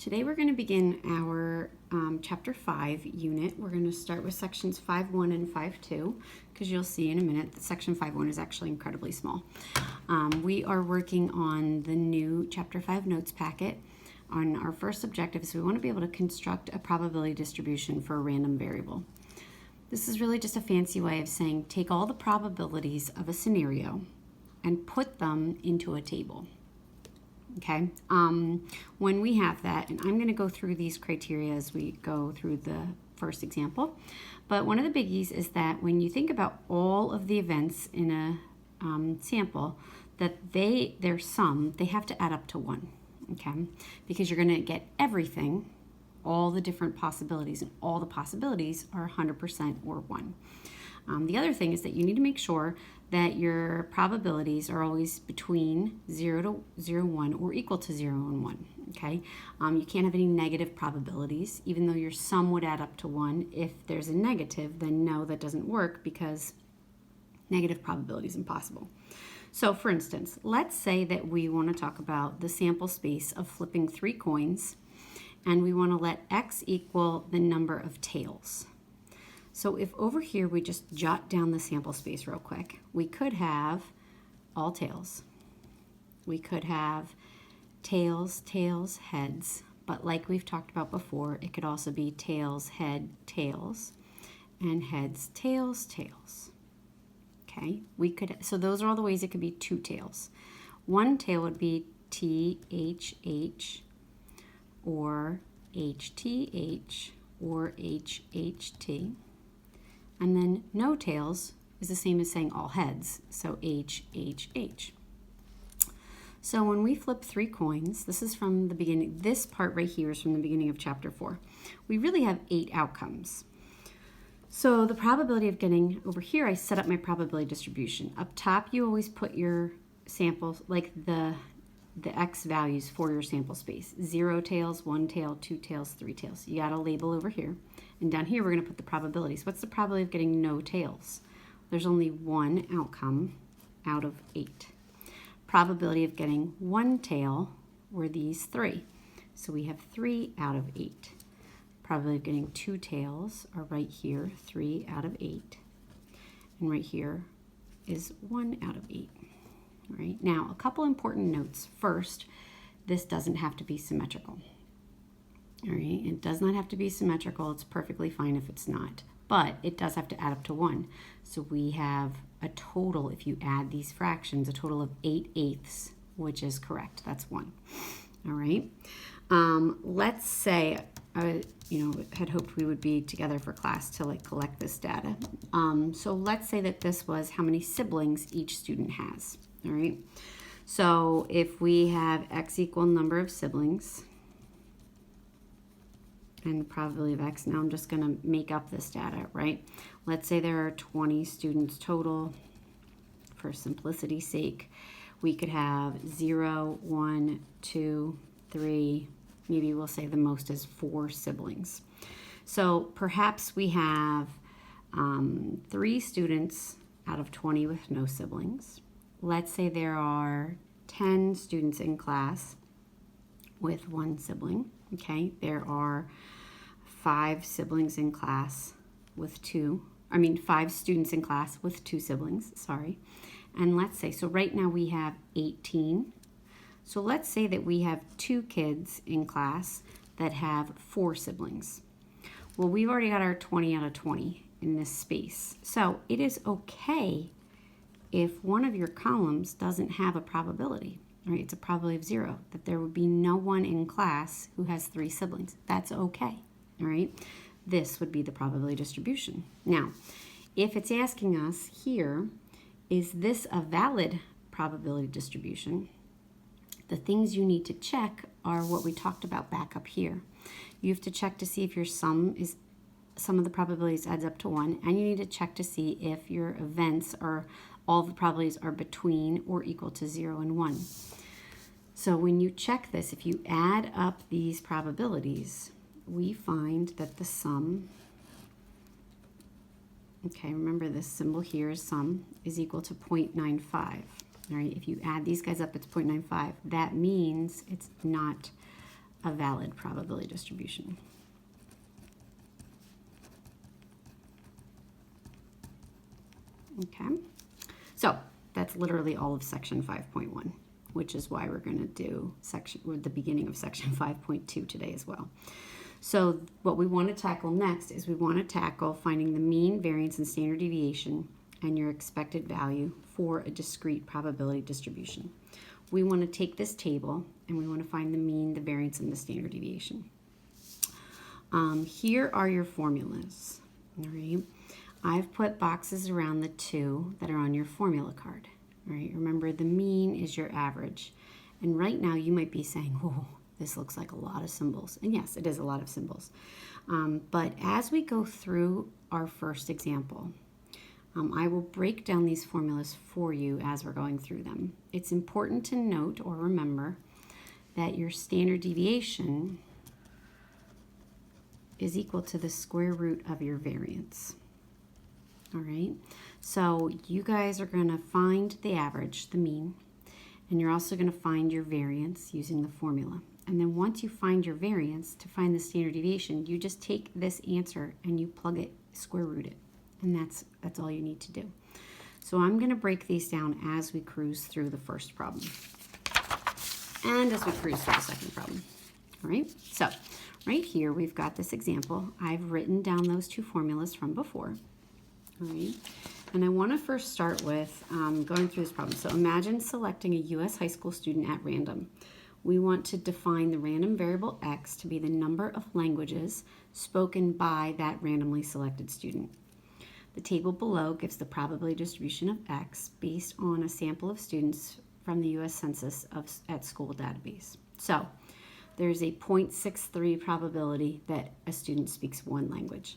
Today we're going to begin our Chapter 5 unit. We're going to start with sections 5.1 and 5.2 because you'll see in a minute that section 5.1 is actually incredibly small. We are working on the new Chapter 5 notes packet. On our first objective is we want to be able to construct a probability distribution for a random variable. This is really just a fancy way of saying take all the probabilities of a scenario and put them into a table. Okay, when we have that, and I'm going to go through these criteria as we go through the first example, but one of the biggies is that when you think about all of the events in a sample, that their sum, they have to add up to 1, okay, because you're going to get everything, all the different possibilities, and all the possibilities are 100% or 1. The other thing is that you need to make sure that your probabilities are always between 0 to 0, 1 or equal to 0 and 1, okay? You can't have any negative probabilities, even though your sum would add up to 1. If there's a negative, then no, that doesn't work because negative probability is impossible. So for instance, let's say that we want to talk about the sample space of flipping 3 coins, and we want to let x equal the number of tails. So if over here we just jot down the sample space real quick, we could have all tails. We could have tails, tails, heads, but like we've talked about before, it could also be tails, head, tails, and heads, tails, tails. Okay, so those are all the ways it could be 2 tails. One tail would be THH or HTH or HHT. And then no tails is the same as saying all heads, so H, H, H. So when we flip 3 coins, this is from the beginning, this part right here is from the beginning of chapter 4. We really have 8 outcomes. So the probability of getting, over here I set up my probability distribution. Up top you always put your samples, like the X values for your sample space. 0 tails, 1 tail, 2 tails, 3 tails. You got a label over here. And down here we're going to put the probabilities. What's the probability of getting no tails? There's only 1 outcome out of 8. Probability of getting 1 tail were these 3. So we have 3 out of 8. Probability of getting 2 tails are right here, 3 out of 8. And right here is 1 out of 8. All right, now a couple important notes. First, this doesn't have to be symmetrical. All right, it does not have to be symmetrical. It's perfectly fine if it's not, but it does have to add up to 1. So we have a total, if you add these fractions, a total of 8/8, which is correct. That's 1. All right. Let's say I, had hoped we would be together for class to collect this data. So let's say that this was how many siblings each student has. All right. So if we have x equal number of siblings, and the probability of x, now I'm just going to make up this data, right? Let's say there are 20 students total. For simplicity's sake, we could have 0, 1, 2, 3, maybe we'll say the most is 4 siblings. So perhaps we have 3 students out of 20 with no siblings. Let's say there are 10 students in class with 1 sibling. Okay, there are 5 siblings in class with 5 students in class with 2 siblings, sorry. And let's say, so right now we have 18. So let's say that we have 2 kids in class that have 4 siblings. Well, we've already got our 20 out of 20 in this space. So it is okay if one of your columns doesn't have a probability. Right, it's a probability of 0, that there would be no one in class who has 3 siblings. That's okay, all right? This would be the probability distribution. Now, if it's asking us here, is this a valid probability distribution? The things you need to check are what we talked about back up here. You have to check to see if your sum of the probabilities adds up to 1, and you need to check to see if your events are all the probabilities are between or equal to 0 and 1. So when you check this, if you add up these probabilities, we find that the sum, okay, remember this symbol here is sum, is equal to 0.95. All right, if you add these guys up, it's 0.95. That means it's not a valid probability distribution. Okay, so that's literally all of section 5.1, which is why we're going to do the beginning of section 5.2 today as well. So what we want to tackle next is we want to tackle finding the mean, variance, and standard deviation and your expected value for a discrete probability distribution. We want to take this table and we want to find the mean, the variance, and the standard deviation. Here are your formulas. All right. I've put boxes around the two that are on your formula card. All right. Remember, the mean is your average. And right now you might be saying, oh, this looks like a lot of symbols. And yes, it is a lot of symbols. But as we go through our first example, I will break down these formulas for you as we're going through them. It's important to note or remember that your standard deviation is equal to the square root of your variance. All right, so you guys are going to find the average, the mean, and you're also going to find your variance using the formula. And then once you find your variance, to find the standard deviation, you just take this answer and you plug it, square root it. And that's all you need to do. So I'm going to break these down as we cruise through the first problem and as we cruise through the second problem. All right, so right here we've got this example. I've written down those two formulas from before. All right, and I want to first start with going through this problem. So imagine selecting a U.S. high school student at random. We want to define the random variable x to be the number of languages spoken by that randomly selected student. The table below gives the probability distribution of x based on a sample of students from the U.S. Census at school database. So there's a 0.63 probability that a student speaks one language.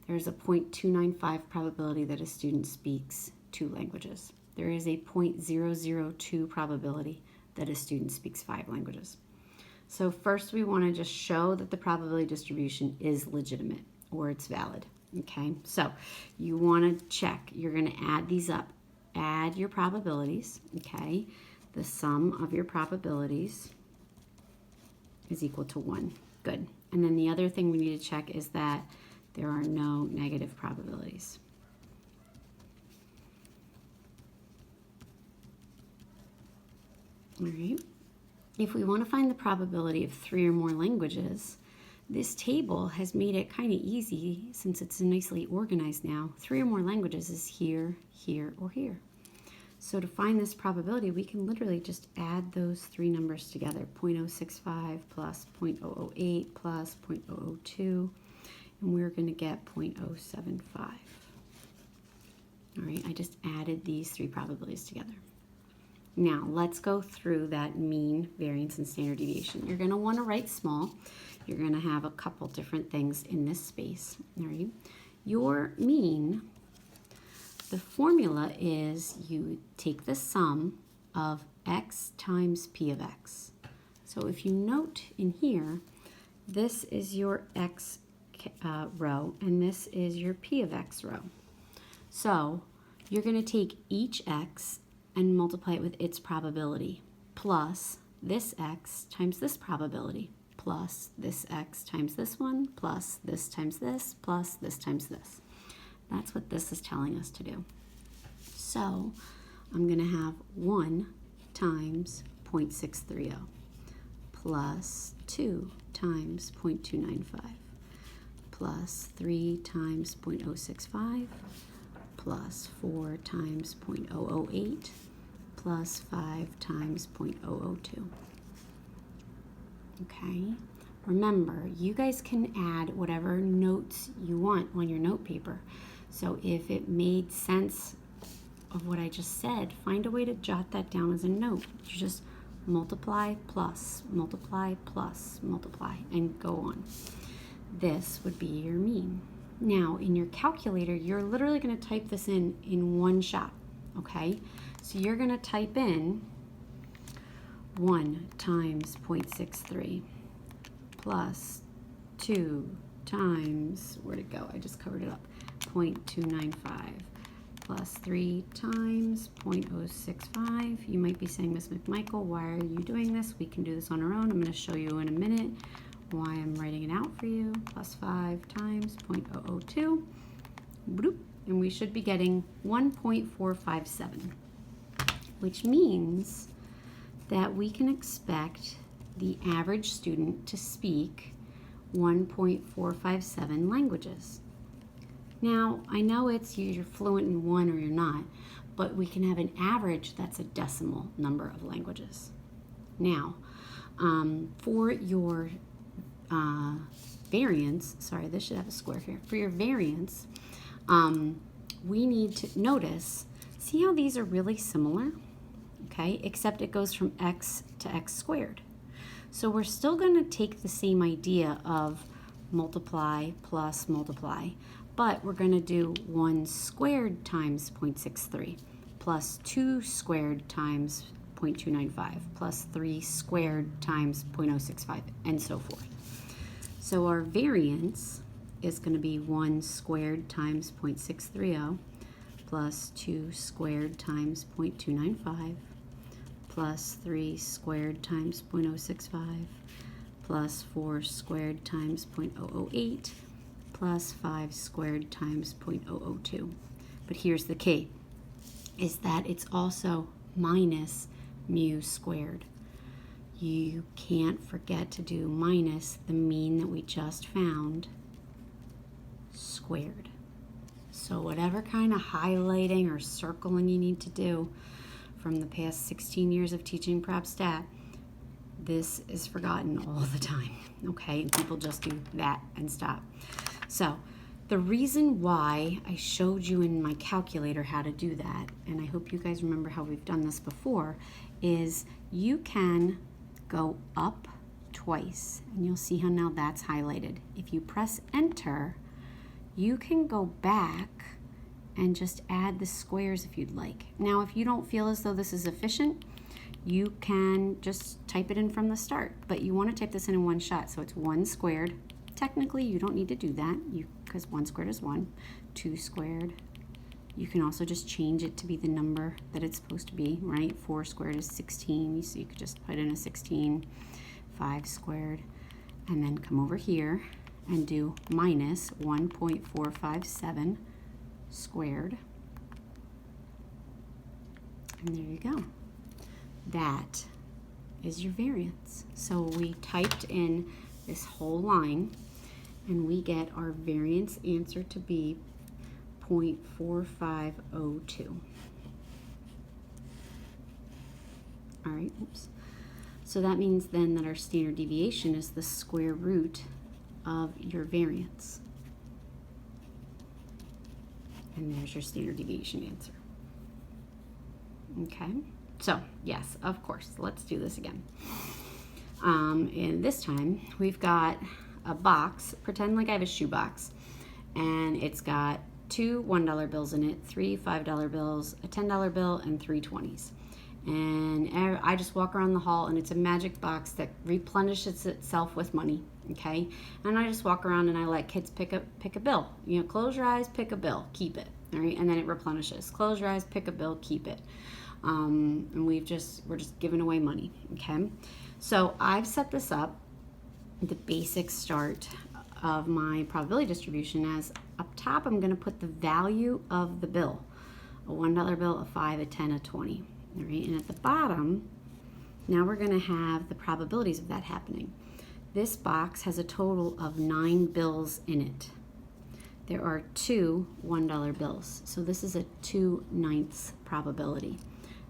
There's a 0.295 probability that a student speaks two languages. There is a 0.002 probability that a student speaks 5 languages. So first we want to just show that the probability distribution is legitimate or it's valid. Okay, so you want to check. You're going to add these up. Add your probabilities. Okay, the sum of your probabilities is equal to 1. Good. And then the other thing we need to check is that there are no negative probabilities. All right. If we want to find the probability of 3 or more languages, this table has made it kind of easy since it's nicely organized now. 3 or more languages is here, here, or here. So to find this probability, we can literally just add those 3 numbers together. 0.065 plus 0.008 plus 0.002, and we're going to get 0.075. All right, I just added these 3 probabilities together. Now, let's go through that mean, variance, and standard deviation. You're going to want to write small. You're going to have a couple different things in this space. All right. Your mean, the formula is you take the sum of x times p of x. So if you note in here, this is your x row, and this is your p of x row. So you're going to take each x and multiply it with its probability, plus this x times this probability, plus this x times this one, plus this times this, plus this times this. That's what this is telling us to do. So I'm going to have 1 times 0.630 plus 2 times 0.295 plus 3 times 0.065 plus 4 times 0.008 plus 5 times 0.002. Okay, remember, you guys can add whatever notes you want on your note paper. So if it made sense of what I just said, find a way to jot that down as a note. You just multiply, plus, multiply, plus, multiply, and go on. This would be your mean. Now, in your calculator, you're literally going to type this in one shot, okay? So you're going to type in 1 times 0.63 plus 2 times, where'd it go? I just covered it up, 0.295 plus 3 times 0.065. You might be saying, Ms. McMichael, why are you doing this? We can do this on our own. I'm going to show you in a minute why I'm writing it out for you. Plus 5 times 0.002. Bloop. And we should be getting 1.457, which means that we can expect the average student to speak 1.457 languages. Now, I know it's you're fluent in one or you're not, but we can have an average that's a decimal number of languages. Now, for your variance, sorry, this should have a square here. For your variance, we need to notice, see how these are really similar? Okay, except it goes from x to x squared. So we're still going to take the same idea of multiply plus multiply, but we're going to do 1 squared times 0.63 plus 2 squared times 0.295 plus 3 squared times 0.065 and so forth. So our variance is going to be 1 squared times 0.630 plus 2 squared times 0.295 plus 3 squared times 0.065 plus 4 squared times 0.008 plus 5 squared times 0.002. But here's the key, is that it's also minus mu squared. You can't forget to do minus the mean that we just found squared. So whatever kind of highlighting or circling you need to do from the past 16 years of teaching Prep Stat, this is forgotten all the time, okay? And people just do that and stop. So the reason why I showed you in my calculator how to do that, and I hope you guys remember how we've done this before, is you can go up twice, and you'll see how now that's highlighted. If you press enter, you can go back and just add the squares if you'd like. Now, if you don't feel as though this is efficient, you can just type it in from the start, but you want to type this in one shot. So it's 1 squared. Technically, you don't need to do that because 1 squared is 1. 2 squared. You can also just change it to be the number that it's supposed to be, right? 4 squared is 16, so you could just put in a 16. 5 squared, and then come over here and do minus 1.457 squared. And there you go. That is your variance. So we typed in this whole line, and we get our variance answer to be 0.4502. All right, oops. So that means then that our standard deviation is the square root of your variance. And there's your standard deviation answer. Okay, so yes, of course, let's do this again. And this time we've got a box, pretend like I have a shoe box, and it's got 2 $1 bills in it, 3 $5 bills, a $10 bill, and 3 20s. And I just walk around the hall, and it's a magic box that replenishes itself with money, okay? And I just walk around and I let kids pick a bill. You know, close your eyes, pick a bill, keep it, all right? And then it replenishes. Close your eyes, pick a bill, keep it. And we're just giving away money, okay? So I've set this up, the basic start of my probability distribution, as up top I'm gonna put the value of the bill, a $1 bill, a 5, a 10, a 20. All right, and at the bottom, now we're going to have the probabilities of that happening. This box has a total of 9 bills in it. There are 2 $1 bills, so this is a 2/9 probability.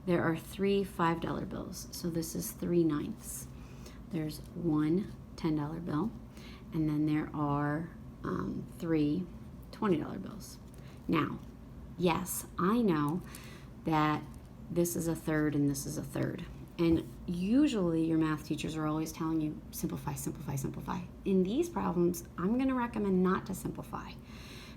There are 3 $5 bills, so this is 3/9. There's 1 $10 bill, and then there are 3 $20 bills. Now, yes, I know that this is a third and this is a third. And usually your math teachers are always telling you, simplify, simplify, simplify. In these problems, I'm going to recommend not to simplify,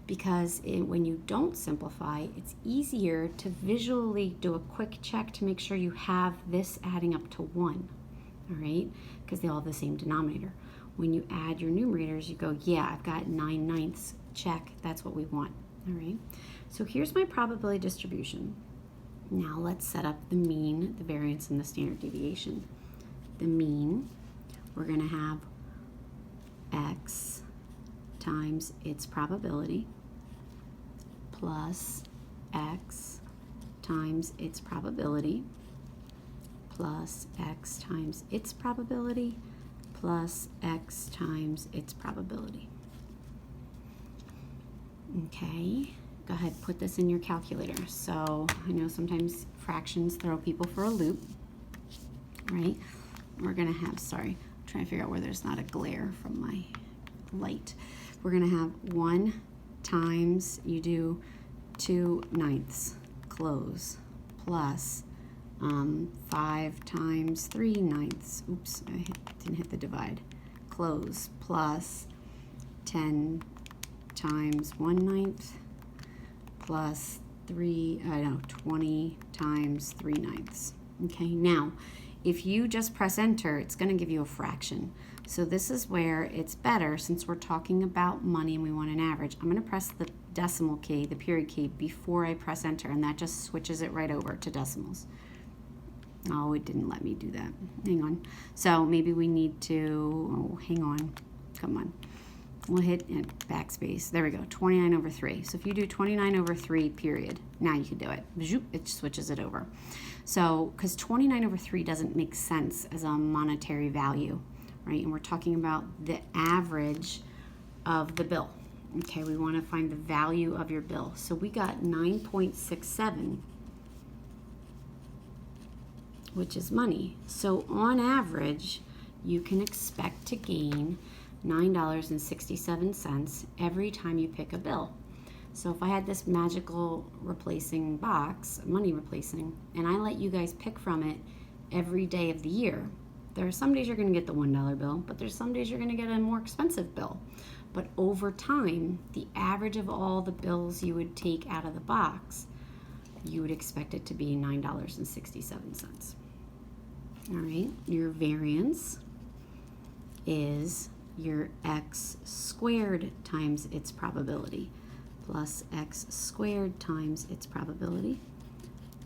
because when you don't simplify, it's easier to visually do a quick check to make sure you have this adding up to 1, all right? Because they all have the same denominator. When you add your numerators, you go, yeah, I've got 9/9, check, that's what we want, all right? So here's my probability distribution. Now let's set up the mean, the variance, and the standard deviation. The mean, we're going to have x times its probability plus x times its probability plus x times its probability plus x times its probability. Okay, go ahead, put this in your calculator. So I know sometimes fractions throw people for a loop, right? We're gonna have, sorry, I'm trying to figure out where there's not a glare from my light. We're gonna have 1 times, you do 2/9 close plus 5 times 3/9, oops, I didn't hit the divide, close, plus 10 times 1/9 plus 20 times 3/9. Okay, now if you just press enter, it's going to give you a fraction. So this is where it's better, since we're talking about money and we want an average. I'm going to press the decimal key, the period key, before I press enter, and that just switches it right over to decimals. Oh, it didn't let me do that. Hang on. So maybe we need to, oh, hang on. Come on. We'll hit backspace. There we go, 29/3. So if you do 29/3, period, now you can do it. It switches it over. So, because 29/3 doesn't make sense as a monetary value, right? And we're talking about the average of the bill. Okay, we want to find the value of your bill. So we got 9.67, which is money. So on average, you can expect to gain $9.67 every time you pick a bill. So if I had this magical replacing box, money replacing, and I let you guys pick from it every day of the year, there are some days you're going to get the $1 bill, but there's some days you're going to get a more expensive bill. But over time, the average of all the bills you would take out of the box, you would expect it to be $9.67. All right, your variance is your x squared times its probability plus x squared times its probability,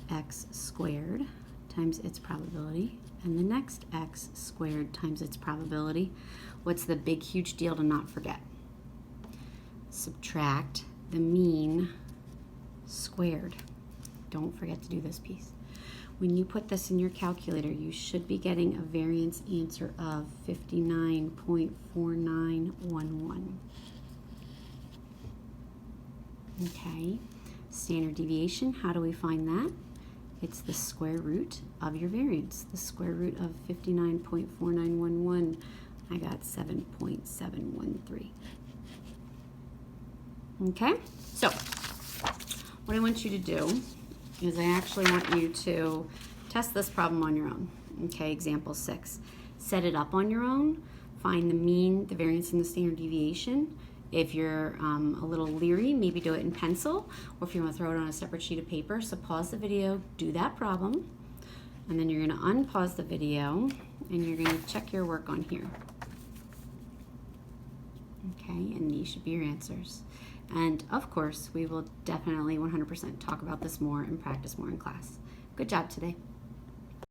x squared times its probability, and the next x squared times its probability. What's the big, huge deal to not forget? Subtract the mean squared. Don't forget to do this piece. When you put this in your calculator, you should be getting a variance answer of 59.4911. Okay, standard deviation, how do we find that? It's the square root of your variance. The square root of 59.4911, I got 7.713. Okay, so what I want you to do is I actually want you to test this problem on your own. Okay, example 6. Set it up on your own. Find the mean, the variance, and the standard deviation. If you're a little leery, maybe do it in pencil, or if you want to throw it on a separate sheet of paper. So pause the video, do that problem, and then you're going to unpause the video, and you're going to check your work on here. Okay, and these should be your answers. And of course, we will definitely 100% talk about this more and practice more in class. Good job today.